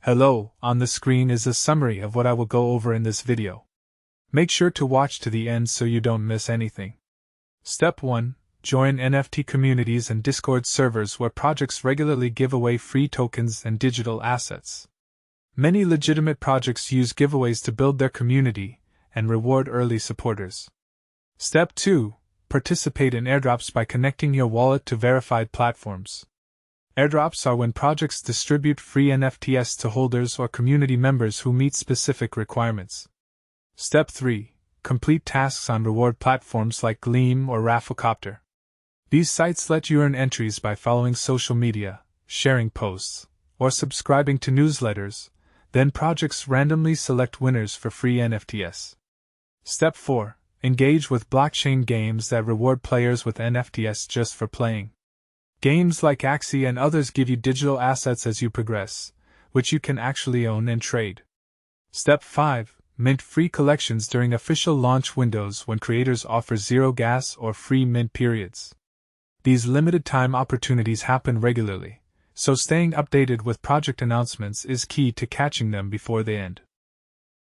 Hello, on the screen is a summary of what I will go over in this video. Make sure to watch to the end so you don't miss anything. Step 1. Join NFT communities and Discord servers where projects regularly give away free tokens and digital assets. Many legitimate projects use giveaways to build their community and reward early supporters. Step 2. Participate in airdrops by connecting your wallet to verified platforms. Airdrops are when projects distribute free NFTS to holders or community members who meet specific requirements. Step 3. Complete tasks on reward platforms like Gleam or Rafflecopter. These sites let you earn entries by following social media, sharing posts, or subscribing to newsletters. Then projects randomly select winners for free NFTS. Step 4. Engage with blockchain games that reward players with NFTS just for playing. Games like Axie and others give you digital assets as you progress, which you can actually own and trade. Step 5. Mint free collections during official launch windows when creators offer zero gas or free mint periods. These limited time opportunities happen regularly, so staying updated with project announcements is key to catching them before they end.